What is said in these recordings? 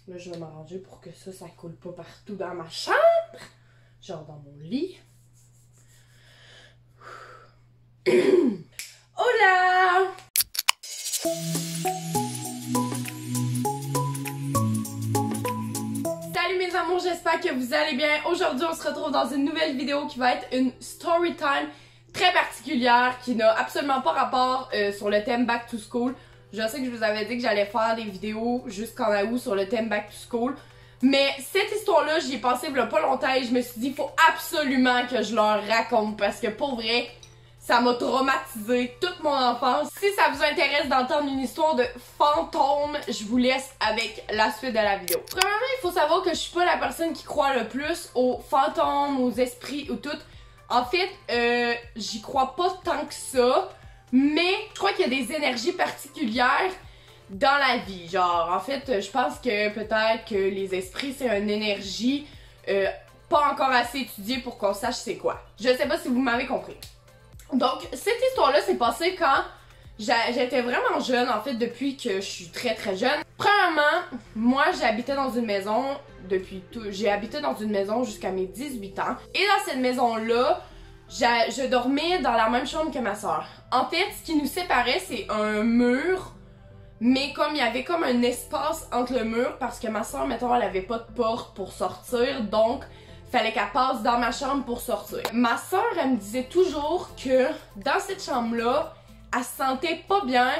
Là, je vais m'arranger pour que ça coule pas partout dans ma chambre. Genre dans mon lit. Hola! Salut mes amours, j'espère que vous allez bien. Aujourd'hui, on se retrouve dans une nouvelle vidéo qui va être une story time très particulière qui n'a absolument pas rapport sur le thème Back to School. Je sais que je vous avais dit que j'allais faire des vidéos jusqu'en août sur le thème Back to School. Mais cette histoire-là, j'y ai pensé il y a pas longtemps et je me suis dit, il faut absolument que je leur raconte parce que pour vrai, ça m'a traumatisé toute mon enfance. Si ça vous intéresse d'entendre une histoire de fantôme, je vous laisse avec la suite de la vidéo. Premièrement, il faut savoir que je suis pas la personne qui croit le plus aux fantômes, aux esprits ou tout. En fait, j'y crois pas tant que ça, mais je crois qu'il y a des énergies particulières dans la vie. Genre, en fait, je pense que peut-être que les esprits, c'est une énergie pas encore assez étudiée pour qu'on sache c'est quoi. Je sais pas si vous m'avez compris. Donc, cette histoire-là s'est passée quand j'étais vraiment jeune, en fait, depuis que je suis très très jeune. Premièrement, moi, j'habitais dans une maison j'ai habité dans une maison jusqu'à mes 18 ans. Et dans cette maison-là, je dormais dans la même chambre que ma soeur. En fait, ce qui nous séparait, c'est un mur, mais comme il y avait comme un espace entre le mur, parce que ma soeur, mettons, elle avait pas de porte pour sortir, donc fallait qu'elle passe dans ma chambre pour sortir. Ma soeur, elle me disait toujours que dans cette chambre-là, elle se sentait pas bien,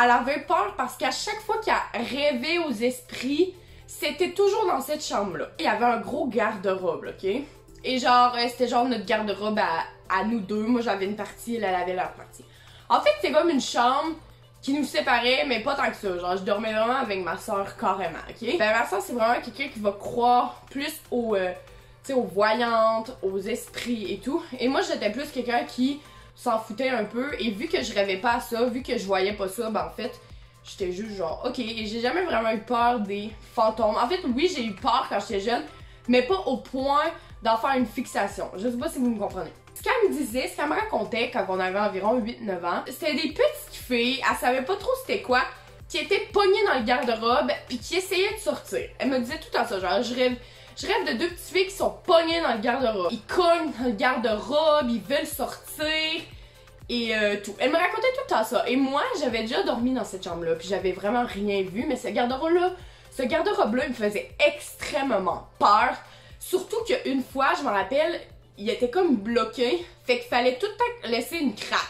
elle avait peur parce qu'à chaque fois qu'elle rêvait aux esprits, c'était toujours dans cette chambre-là. Il y avait un gros garde-robe, ok? Et genre, c'était genre notre garde-robe à nous deux. Moi, j'avais une partie, elle avait leur partie. En fait, c'est comme une chambre qui nous séparait, mais pas tant que ça. Genre, je dormais vraiment avec ma soeur carrément, ok? Ben, ma soeur, c'est vraiment quelqu'un qui va croire plus aux voyantes, aux esprits et tout. Et moi, j'étais plus quelqu'un qui s'en foutait un peu. Et vu que je rêvais pas à ça, vu que je voyais pas ça, ben en fait, j'étais juste genre, ok. Et j'ai jamais vraiment eu peur des fantômes. En fait, oui, j'ai eu peur quand j'étais jeune, mais pas au point d'en faire une fixation. Je sais pas si vous me comprenez. Ce qu'elle me disait, ce qu'elle me racontait quand on avait environ 8-9 ans, c'était des petites filles, elle savait pas trop c'était quoi, qui étaient pognées dans le garde-robe pis qui essayaient de sortir. Elle me disait tout le temps ça, genre je rêve de deux petites filles qui sont pognées dans le garde-robe. Ils cognent dans le garde-robe, ils veulent sortir et tout. Elle me racontait tout le temps ça. Et moi, j'avais déjà dormi dans cette chambre-là puis j'avais vraiment rien vu, mais ce garde-robe-là, il me faisait extrêmement peur. Surtout qu'une fois, je me rappelle, il était comme bloqué, fait qu'il fallait tout le temps laisser une craque.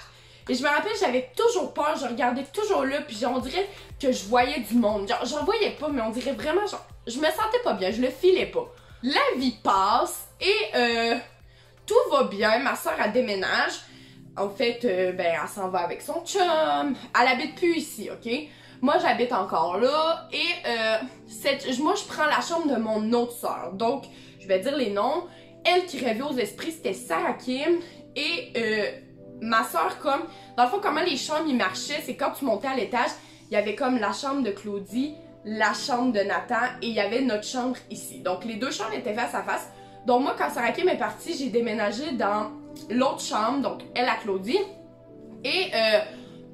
Et je me rappelle, j'avais toujours peur, je regardais toujours là, puis on dirait que je voyais du monde. Genre, j'en voyais pas, mais on dirait vraiment, genre, je me sentais pas bien, je le filais pas. La vie passe et tout va bien, ma soeur elle déménage. En fait, ben, elle s'en va avec son chum, elle habite plus ici, ok? Moi, j'habite encore là et moi, je prends la chambre de mon autre soeur. Donc, je vais dire les noms. Elle qui rêvait aux esprits, c'était Sarah Kim. Et ma soeur, comme... Dans le fond, comment les chambres, ils marchaient, c'est quand tu montais à l'étage, il y avait comme la chambre de Claudie, la chambre de Nathan et il y avait notre chambre ici. Donc, les deux chambres étaient face à face. Donc, moi, quand Sarah Kim est partie, j'ai déménagé dans l'autre chambre, donc elle à Claudie. Et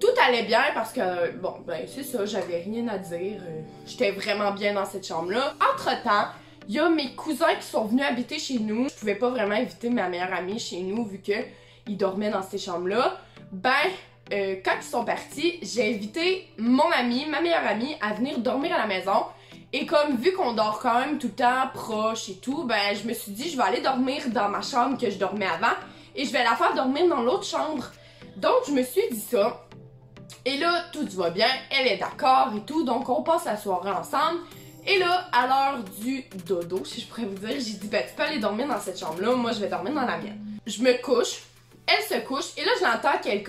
tout allait bien parce que, bon, ben c'est ça, j'avais rien à dire. J'étais vraiment bien dans cette chambre-là. Entre-temps, il y a mes cousins qui sont venus habiter chez nous. Je pouvais pas vraiment inviter ma meilleure amie chez nous vu qu'ils dormaient dans ces chambres-là. Ben, quand ils sont partis, j'ai invité mon amie, ma meilleure amie, à venir dormir à la maison. Et comme vu qu'on dort quand même tout le temps proche et tout, ben je me suis dit je vais aller dormir dans ma chambre que je dormais avant et je vais la faire dormir dans l'autre chambre. Donc je me suis dit ça. Et là, tout va bien, elle est d'accord et tout, donc on passe la soirée ensemble. Et là, à l'heure du dodo, si je pourrais vous dire, j'ai dit, ben tu peux aller dormir dans cette chambre-là, moi je vais dormir dans la mienne. Je me couche, elle se couche, et là je l'entends qu'elle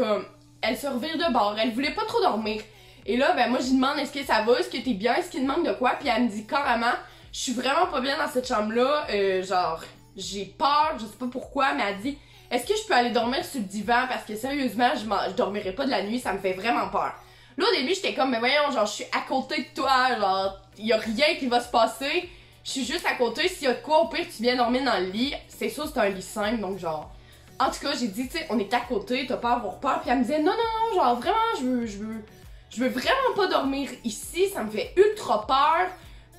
elle se revire de bord, elle voulait pas trop dormir. Et là, ben moi je lui demande, est-ce que ça va, est-ce que t'es bien, est-ce qu'il te manque de quoi, puis elle me dit carrément, je suis vraiment pas bien dans cette chambre-là, genre, j'ai peur, je sais pas pourquoi, mais elle dit, est-ce que je peux aller dormir sur le divan, parce que sérieusement, je dormirai pas de la nuit, ça me fait vraiment peur. Là, au début, j'étais comme, mais voyons, genre, je suis à côté de toi, genre, y a rien qui va se passer. Je suis juste à côté, s'il y a de quoi, au pire, tu viens dormir dans le lit. C'est sûr, c'est un lit simple, donc genre... En tout cas, j'ai dit, tu sais, on est à côté, t'as pas à avoir peur. Puis elle me disait, non, non, non, genre, vraiment, je veux vraiment pas dormir ici, ça me fait ultra peur.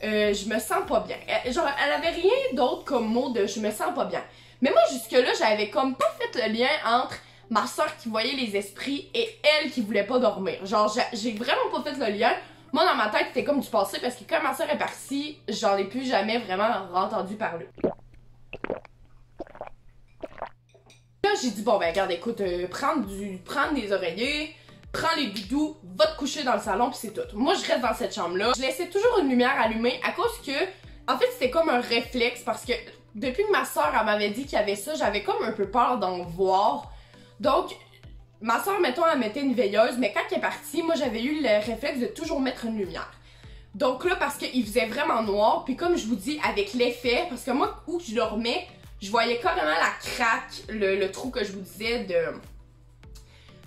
je me sens pas bien. Genre, elle avait rien d'autre comme mot de je me sens pas bien. Mais moi, jusque-là, j'avais comme pas fait le lien entre ma soeur qui voyait les esprits et elle qui voulait pas dormir. Genre, j'ai vraiment pas fait le lien. Moi, dans ma tête, c'était comme du passé parce que quand ma soeur est partie, j'en ai plus jamais vraiment entendu parler. Là, j'ai dit, bon, ben, regarde, écoute, prends des oreillers, prends les doudous, va te coucher dans le salon, pis c'est tout. Moi, je reste dans cette chambre-là. Je laissais toujours une lumière allumée à cause que, en fait, c'était comme un réflexe parce que depuis que ma soeur m'avait dit qu'il y avait ça, j'avais comme un peu peur d'en voir. Donc, ma soeur, mettons, elle mettait une veilleuse, mais quand elle est partie, moi, j'avais eu le réflexe de toujours mettre une lumière. Donc là, parce qu'il faisait vraiment noir, puis comme je vous dis, avec l'effet, parce que moi, où je dormais, je voyais carrément la craque, le trou que je vous disais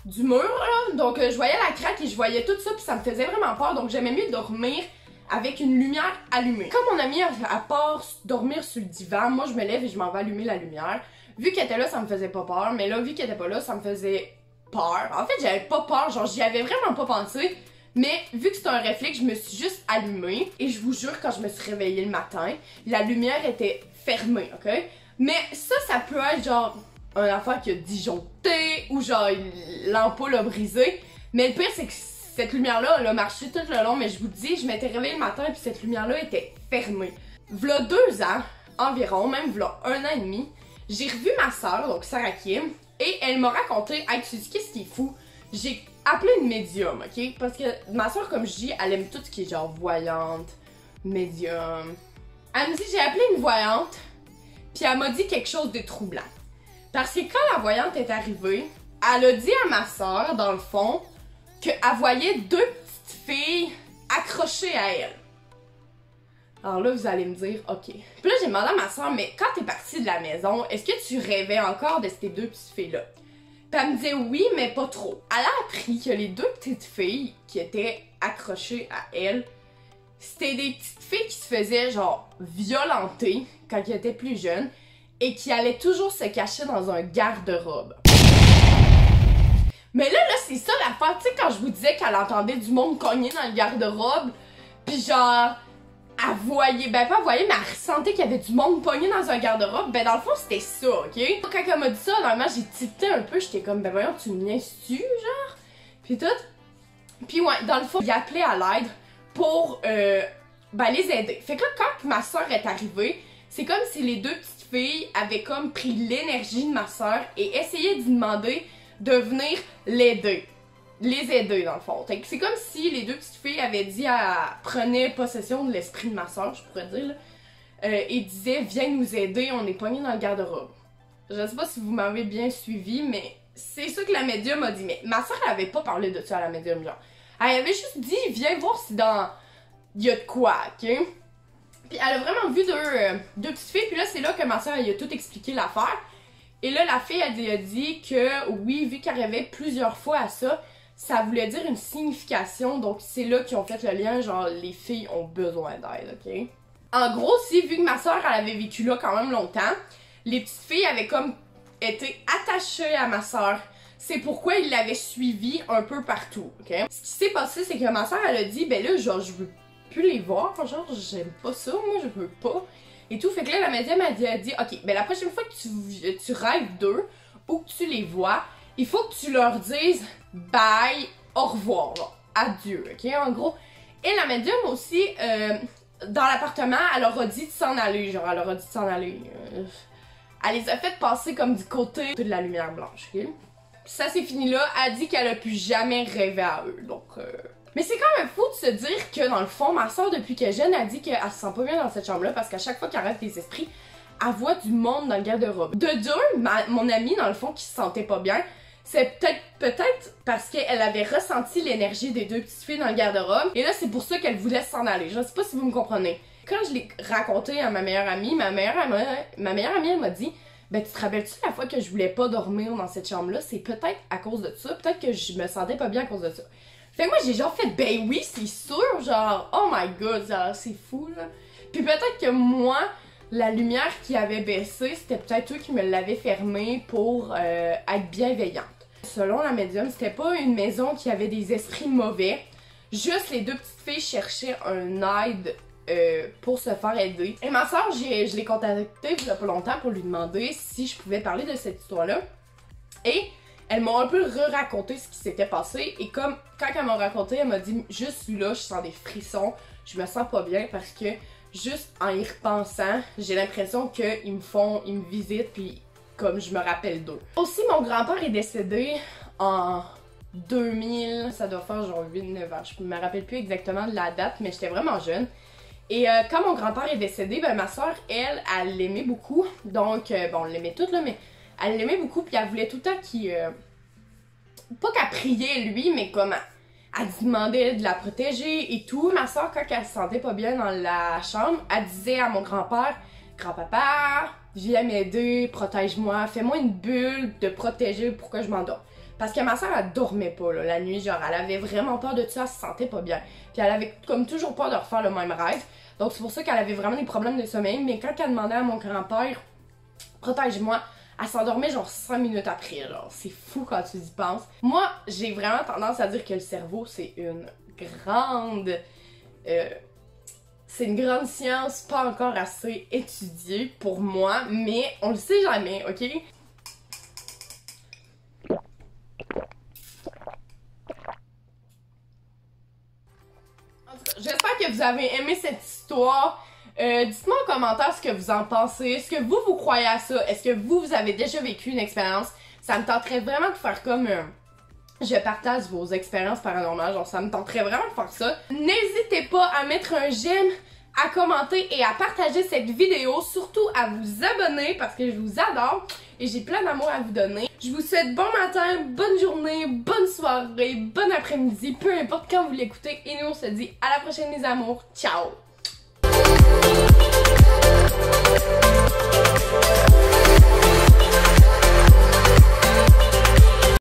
du mur, là. Donc, je voyais la craque et je voyais tout ça, puis ça me faisait vraiment peur. Donc, j'aimais mieux dormir avec une lumière allumée. Comme mon amie, à part dormir sur le divan, moi, je me lève et je m'en vais allumer la lumière. Vu qu'elle était là, ça me faisait pas peur, mais là, vu qu'elle était pas là, ça me faisait peur. En fait, j'avais pas peur, genre, j'y avais vraiment pas pensé. Mais vu que c'était un réflexe, je me suis juste allumée. Et je vous jure, quand je me suis réveillée le matin, la lumière était fermée, ok? Mais ça peut être genre une affaire qui a disjoncté ou genre l'ampoule a brisé. Mais le pire, c'est que cette lumière-là, elle a marché tout le long. Mais je vous dis, je m'étais réveillée le matin et puis cette lumière-là était fermée. V'là 2 ans environ, même v'là 1 an et demi, j'ai revu ma soeur, donc Sarah Kim, et elle m'a raconté, hey, tu sais qu'est-ce qui est fou? J'ai appelé une médium, ok? Parce que ma soeur, comme je dis, elle aime tout ce qui est genre voyante, médium. Elle me dit, j'ai appelé une voyante. Puis elle m'a dit quelque chose de troublant. Parce que quand la voyante est arrivée, elle a dit à ma soeur, dans le fond, qu'elle voyait 2 petites filles accrochées à elle. Alors là, vous allez me dire, ok. Puis là, j'ai demandé à ma soeur, mais quand t'es partie de la maison, est-ce que tu rêvais encore de ces 2 petites filles-là? Puis elle me disait oui, mais pas trop. Elle a appris que les 2 petites filles qui étaient accrochées à elle, c'était des petites filles qui se faisaient genre violenter quand ils étaient plus jeunes et qui allaient toujours se cacher dans un garde-robe. Mais là, c'est ça l'affaire. Tu sais, quand je vous disais qu'elle entendait du monde cogner dans le garde-robe, pis genre, elle voyait, ben pas voyait, mais elle ressentait qu'il y avait du monde pogné dans un garde-robe, ben dans le fond, c'était ça, ok? Quand elle m'a dit ça, normalement, j'ai tilté un peu, j'étais comme, ben voyons, tu me niaises-tu, genre? Pis tout. Pis ouais, dans le fond, il appelait à l'aide pour les aider. Fait que là, quand ma soeur est arrivée, c'est comme si les 2 petites filles avaient comme pris l'énergie de ma soeur et essayaient d'y demander de venir l'aider. Les aider, dans le fond. C'est comme si les 2 petites filles avaient dit prenaient possession de l'esprit de ma soeur, je pourrais dire, là, et disaient, viens nous aider, on est pognés dans le garde-robe. Je sais pas si vous m'avez bien suivi, mais c'est ça que la médium a dit. Mais ma soeur, elle avait pas parlé de ça à la médium, genre. Elle avait juste dit, viens voir si dans... il y a de quoi, ok? Puis elle a vraiment vu 2 petites filles, puis là, c'est là que ma soeur, elle a tout expliqué l'affaire. Et là, la fille, elle a dit que, oui, vu qu'elle rêvait plusieurs fois à ça, ça voulait dire une signification, donc c'est là qu'ils ont fait le lien, genre, les filles ont besoin d'aide, ok? En gros, si, vu que ma soeur, elle avait vécu là quand même longtemps, les petites filles avaient comme été attachées à ma soeur. C'est pourquoi ils l'avaient suivie un peu partout, ok? Ce qui s'est passé, c'est que ma soeur, elle a dit, ben là, genre, je veux plus les voir, genre, j'aime pas ça, moi, je veux pas. Et tout, fait que là, la médium a dit, ok, ben la prochaine fois que tu rêves d'eux, ou que tu les vois, il faut que tu leur dises bye, au revoir, genre, adieu, ok, en gros. Et la médium aussi, dans l'appartement, elle leur a dit de s'en aller, genre, elle leur a dit de s'en aller. Elle les a fait passer comme du côté de la lumière blanche, ok? Puis ça c'est fini là, elle dit qu'elle a plus jamais rêvé à eux, donc Mais c'est quand même fou de se dire que dans le fond, ma soeur depuis qu'elle est jeune, a dit qu'elle se sent pas bien dans cette chambre-là parce qu'à chaque fois qu'elle rêve des esprits, elle voit du monde dans le garde-robe. De deux, mon amie dans le fond qui se sentait pas bien, c'est peut-être parce qu'elle avait ressenti l'énergie des 2 petites filles dans le garde-robe et là c'est pour ça qu'elle voulait s'en aller. Je sais pas si vous me comprenez. Quand je l'ai raconté à ma meilleure amie, ma meilleure amie elle m'a dit, ben tu te rappelles-tu la fois que je voulais pas dormir dans cette chambre-là, c'est peut-être à cause de ça, peut-être que je me sentais pas bien à cause de ça. Fait que moi j'ai genre fait, ben oui c'est sûr, genre oh my god, c'est fou là. Puis peut-être que moi, la lumière qui avait baissé, c'était peut-être eux qui me l'avaient fermée pour être bienveillante. Selon la médium, c'était pas une maison qui avait des esprits mauvais, juste les 2 petites filles cherchaient un aide pour se faire aider. Et ma soeur, je l'ai contactée il y a pas longtemps pour lui demander si je pouvais parler de cette histoire-là. Et elle m'a un peu raconté ce qui s'était passé. Et comme quand elle m'a raconté, elle m'a dit juste là, je sens des frissons, je me sens pas bien parce que juste en y repensant, j'ai l'impression qu'ils me visitent puis comme je me rappelle d'eux. Aussi, mon grand-père est décédé en 2000, ça doit faire genre 8-9 ans, je me rappelle plus exactement de la date, mais j'étais vraiment jeune. Et quand mon grand-père est décédé, ben ma soeur, elle l'aimait beaucoup. Donc, bon, on l'aimait toutes là, mais elle l'aimait beaucoup, puis elle voulait tout le temps qu'il... pas qu'elle priait lui, mais comme elle demandait de la protéger et tout. Ma soeur, quand elle se sentait pas bien dans la chambre, elle disait à mon grand-père, « Grand-papa, viens m'aider, protège-moi, fais-moi une bulle de protéger pour que je m'endorme. » Parce que ma soeur, elle dormait pas là, la nuit, genre elle avait vraiment peur de ça, elle se sentait pas bien. Puis elle avait comme toujours peur de refaire le même rêve. Donc c'est pour ça qu'elle avait vraiment des problèmes de sommeil. Mais quand elle demandait à mon grand-père, protège-moi, elle s'endormait genre 5 minutes après, genre. C'est fou quand tu y penses. Moi, j'ai vraiment tendance à dire que le cerveau, c'est une grande... c'est une grande science, pas encore assez étudiée pour moi, mais on le sait jamais, ok? J'espère que vous avez aimé cette histoire. Dites-moi en commentaire ce que vous en pensez. Est-ce que vous croyez à ça? Est-ce que vous avez déjà vécu une expérience? Ça me tenterait vraiment de faire comme... je partage vos expériences paranormales. Genre, ça me tenterait vraiment de faire ça. N'hésitez pas à mettre un j'aime, à commenter et à partager cette vidéo. Surtout à vous abonner parce que je vous adore et j'ai plein d'amour à vous donner. Je vous souhaite bon matin, bonne journée, bonne soirée, bon après-midi, peu importe quand vous l'écoutez. Et nous, on se dit à la prochaine les amours. Ciao!